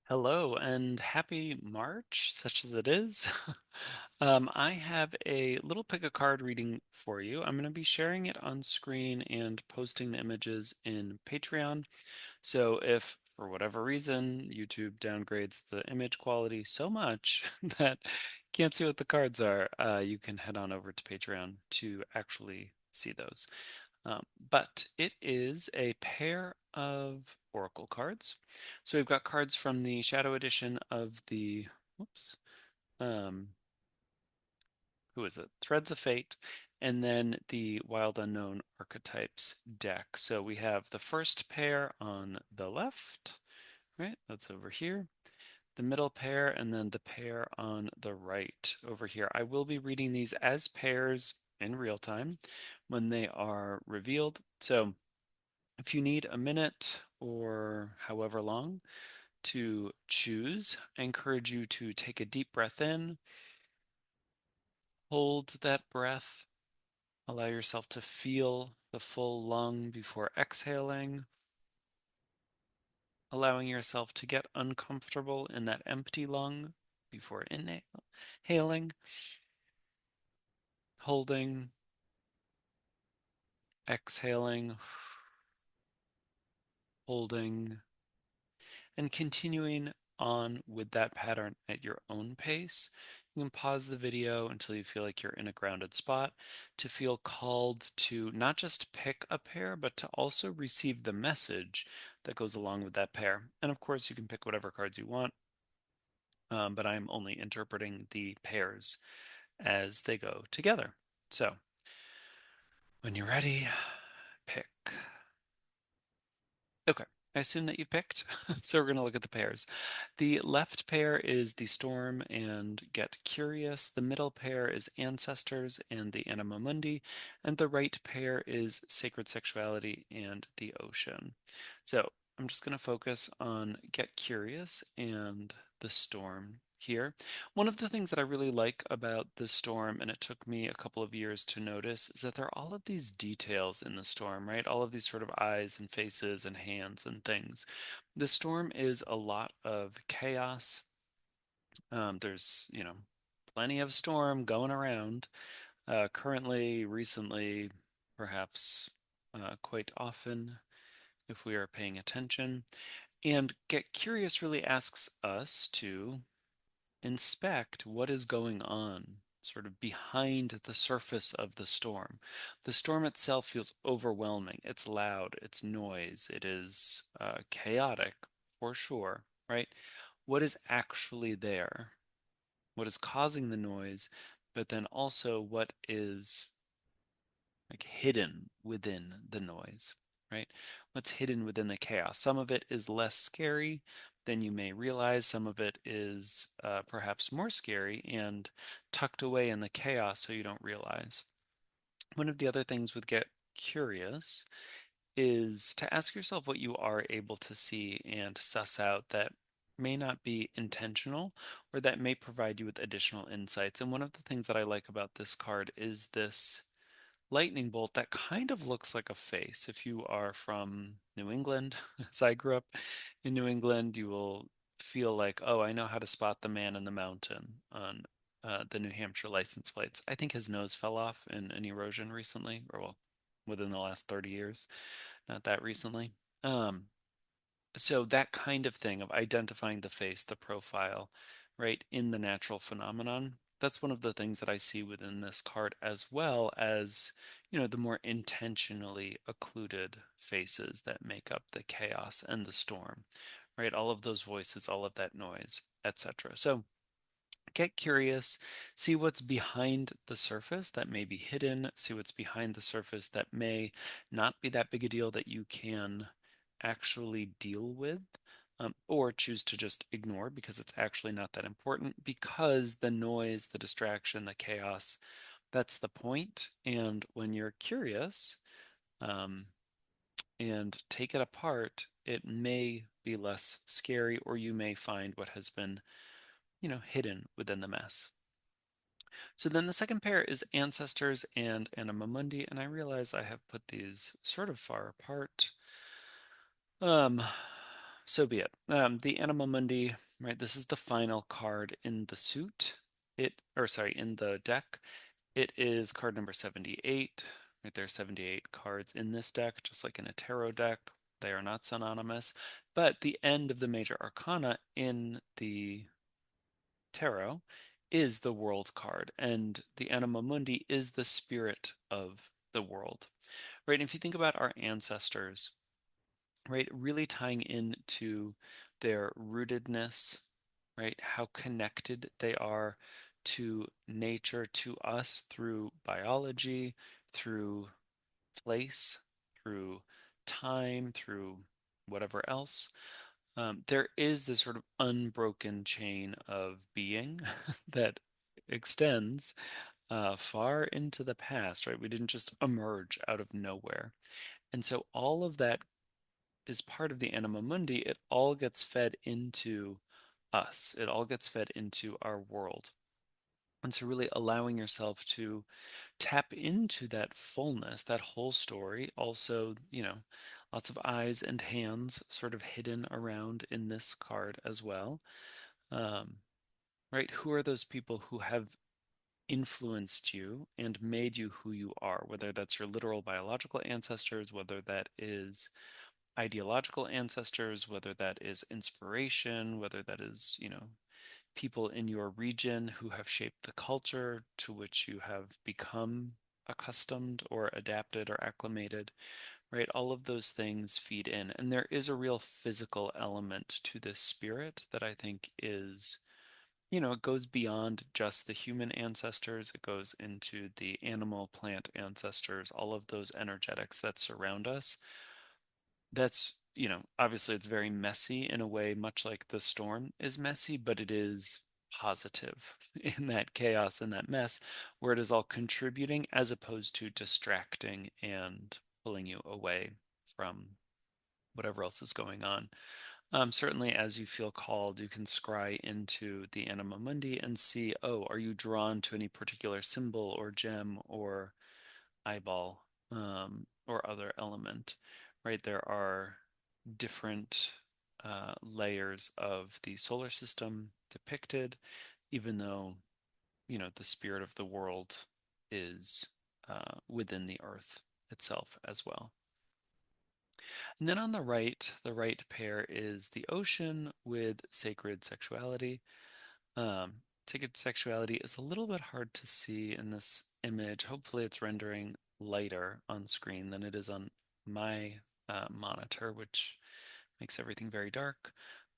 Hello and happy March, such as it is. I have a little pick a card reading for you. I'm going to be sharing it on screen and posting the images in Patreon. So if for whatever reason YouTube downgrades the image quality so much that you can't see what the cards are, you can head on over to Patreon to actually see those. But it is a pair of oracle cards. So we've got cards from the Shadow Edition of the, whoops, um, who is it? Threads of Fate, and then the Wild Unknown Archetypes deck. So we have the first pair on the left, right? That's over here. The middle pair, and then the pair on the right over here. I will be reading these as pairs in real time when they are revealed. So if you need a minute or however long to choose, I encourage you to take a deep breath in, hold that breath, allow yourself to feel the full lung before exhaling, allowing yourself to get uncomfortable in that empty lung before inhaling, holding, exhaling, holding, and continuing on with that pattern at your own pace. You can pause the video until you feel like you're in a grounded spot to feel called to not just pick a pair, but to also receive the message that goes along with that pair. And of course, you can pick whatever cards you want, but I'm only interpreting the pairs as they go together. So when you're ready, pick. Okay, I assume that you've picked, so we're going to look at the pairs. The left pair is the Storm and Get Curious. The middle pair is Ancestors and the Anima Mundi. And the right pair is Sacred Sexuality and the Ocean. So I'm just going to focus on Get Curious and the Storm here. One of the things that I really like about the storm, and it took me a couple of years to notice, is that there are all of these details in the storm, right? All of these sort of eyes and faces and hands and things. The storm is a lot of chaos. There's, plenty of storm going around. Currently, recently, perhaps quite often, if we are paying attention. And Get Curious really asks us to inspect what is going on sort of behind the surface of the storm. The storm itself feels overwhelming. It's loud, it's noise, it is chaotic for sure, right? What is actually there? What is causing the noise? But then also what is like hidden within the noise, right? What's hidden within the chaos? Some of it is less scary than you may realize. Some of it is perhaps more scary and tucked away in the chaos so you don't realize. One of the other things with Get Curious is to ask yourself what you are able to see and suss out that may not be intentional or that may provide you with additional insights. And one of the things that I like about this card is this lightning bolt that kind of looks like a face. If you are from New England, as I grew up in New England, you will feel like, oh, I know how to spot the man in the mountain on the New Hampshire license plates. I think his nose fell off in an erosion recently, or well, within the last 30 years, not that recently. Um, so that kind of thing of identifying the face, the profile, right, in the natural phenomenon, that's one of the things that I see within this card, as well as, the more intentionally occluded faces that make up the chaos and the storm, right? All of those voices, all of that noise, etc. So get curious, see what's behind the surface that may be hidden, see what's behind the surface that may not be that big a deal that you can actually deal with, or choose to just ignore because it's actually not that important, because the noise, the distraction, the chaos, that's the point. And when you're curious, um, and take it apart, it may be less scary, or you may find what has been, hidden within the mess. So then the second pair is Ancestors and Anima Mundi, and I realize I have put these sort of far apart. Um, So be it. The Anima Mundi, right? This is the final card in the suit. In the deck. It is card number 78. Right, there are 78 cards in this deck, just like in a tarot deck. They are not synonymous. But the end of the major arcana in the tarot is the world card, and the Anima Mundi is the spirit of the world. Right? And if you think about our ancestors, right, really tying into their rootedness, right, how connected they are to nature, to us through biology, through place, through time, through whatever else. There is this sort of unbroken chain of being that extends far into the past, right? We didn't just emerge out of nowhere. And so all of that is part of the anima mundi. It all gets fed into us, it all gets fed into our world. And so, really allowing yourself to tap into that fullness, that whole story. Also, lots of eyes and hands sort of hidden around in this card as well. Um, right? Who are those people who have influenced you and made you who you are, whether that's your literal biological ancestors, whether that is ideological ancestors, whether that is inspiration, whether that is, people in your region who have shaped the culture to which you have become accustomed or adapted or acclimated, right? All of those things feed in. And there is a real physical element to this spirit that I think is, it goes beyond just the human ancestors, it goes into the animal, plant ancestors, all of those energetics that surround us. That's, obviously it's very messy in a way, much like the storm is messy, but it is positive in that chaos and that mess, where it is all contributing as opposed to distracting and pulling you away from whatever else is going on. Certainly, as you feel called, you can scry into the Anima Mundi and see, oh, are you drawn to any particular symbol or gem or eyeball, or other element, right? There are different layers of the solar system depicted, even though, the spirit of the world is within the earth itself as well. And then on the right pair is the ocean with sacred sexuality. Sacred sexuality is a little bit hard to see in this image. Hopefully, it's rendering lighter on screen than it is on my monitor, which makes everything very dark.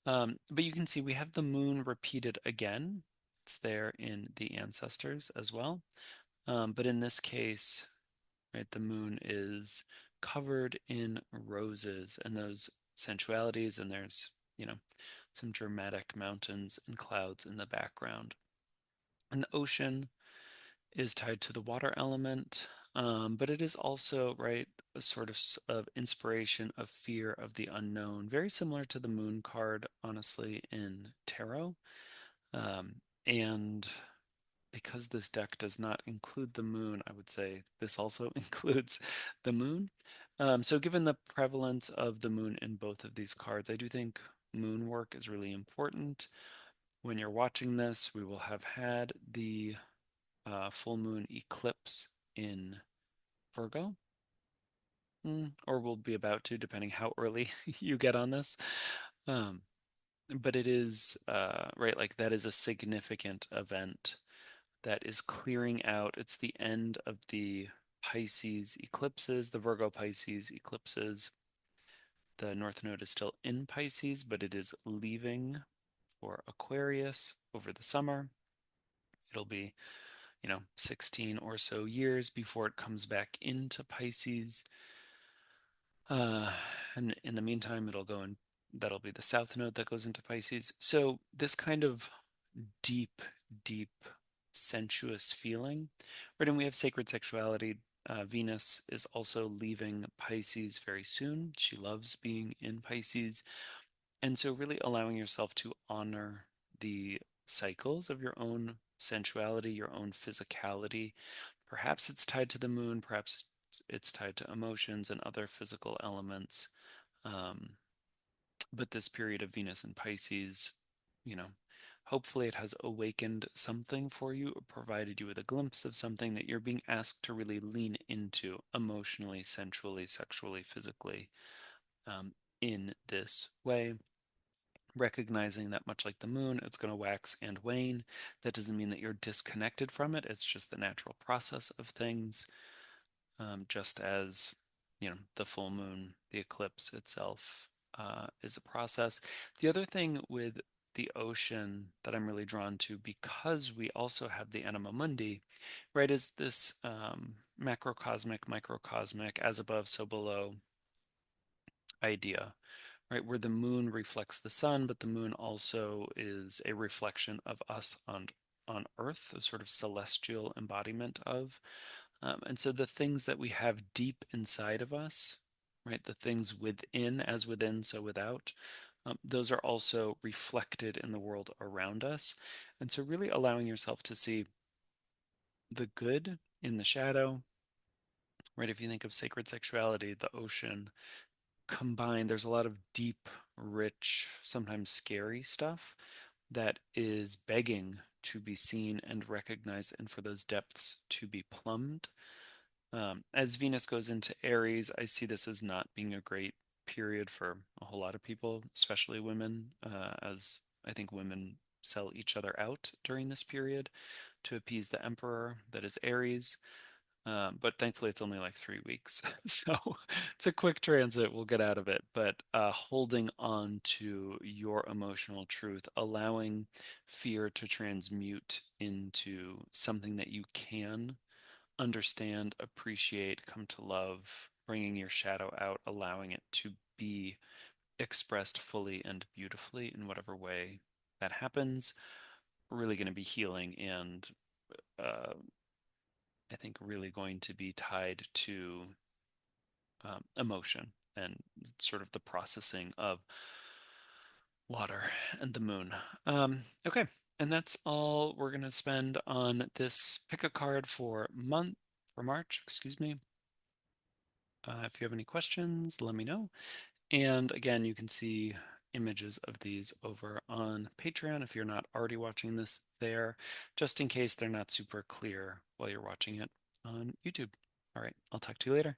But you can see we have the moon repeated again. It's there in the ancestors as well. But in this case, right, the moon is covered in roses and those sensualities, and there's, some dramatic mountains and clouds in the background. And the ocean is tied to the water element, but it is also, right, a sort of inspiration of fear of the unknown, very similar to the moon card, honestly, in tarot. And because this deck does not include the moon, I would say this also includes the moon. So, given the prevalence of the moon in both of these cards, I do think moon work is really important. When you're watching this, we will have had the full moon eclipse in Virgo, or we'll be about to, depending how early you get on this. Um, but it is, right, like that is a significant event that is clearing out. It's the end of the Pisces eclipses, the Virgo Pisces eclipses. The North Node is still in Pisces, but it is leaving for Aquarius over the summer. It'll be, 16 or so years before it comes back into Pisces. Uh, and in the meantime, that'll be the South Node that goes into Pisces. So this kind of deep, deep, sensuous feeling, right? And we have sacred sexuality. Venus is also leaving Pisces very soon. She loves being in Pisces. And so, really allowing yourself to honor the cycles of your own sensuality, your own physicality. Perhaps it's tied to the moon, perhaps it's tied to emotions and other physical elements. Um, But this period of Venus in Pisces, you know, hopefully it has awakened something for you or provided you with a glimpse of something that you're being asked to really lean into emotionally, sensually, sexually, physically, in this way. Recognizing that, much like the moon, it's going to wax and wane. That doesn't mean that you're disconnected from it. It's just the natural process of things, just as, the full moon, the eclipse itself, is a process. The other thing with the ocean that I'm really drawn to, because we also have the anima mundi, right, is this macrocosmic, microcosmic, as above, so below idea, right? Where the moon reflects the sun, but the moon also is a reflection of us on Earth, a sort of celestial embodiment of. And so the things that we have deep inside of us, right? The things within, as within, so without, those are also reflected in the world around us. And so really allowing yourself to see the good in the shadow, right? If you think of sacred sexuality, the ocean, combined, there's a lot of deep, rich, sometimes scary stuff that is begging to be seen and recognized, and for those depths to be plumbed. As Venus goes into Aries, I see this as not being a great period for a whole lot of people, especially women, as I think women sell each other out during this period to appease the emperor that is Aries. But thankfully, it's only like 3 weeks. So it's a quick transit. We'll get out of it. But holding on to your emotional truth, allowing fear to transmute into something that you can understand, appreciate, come to love, bringing your shadow out, allowing it to be expressed fully and beautifully in whatever way that happens, really going to be healing and uh, I think really going to be tied to emotion and sort of the processing of water and the moon. Okay, and that's all we're going to spend on this pick a card for March, excuse me. If you have any questions, let me know. And again, you can see images of these over on Patreon if you're not already watching this there, just in case they're not super clear while you're watching it on YouTube. All right, I'll talk to you later.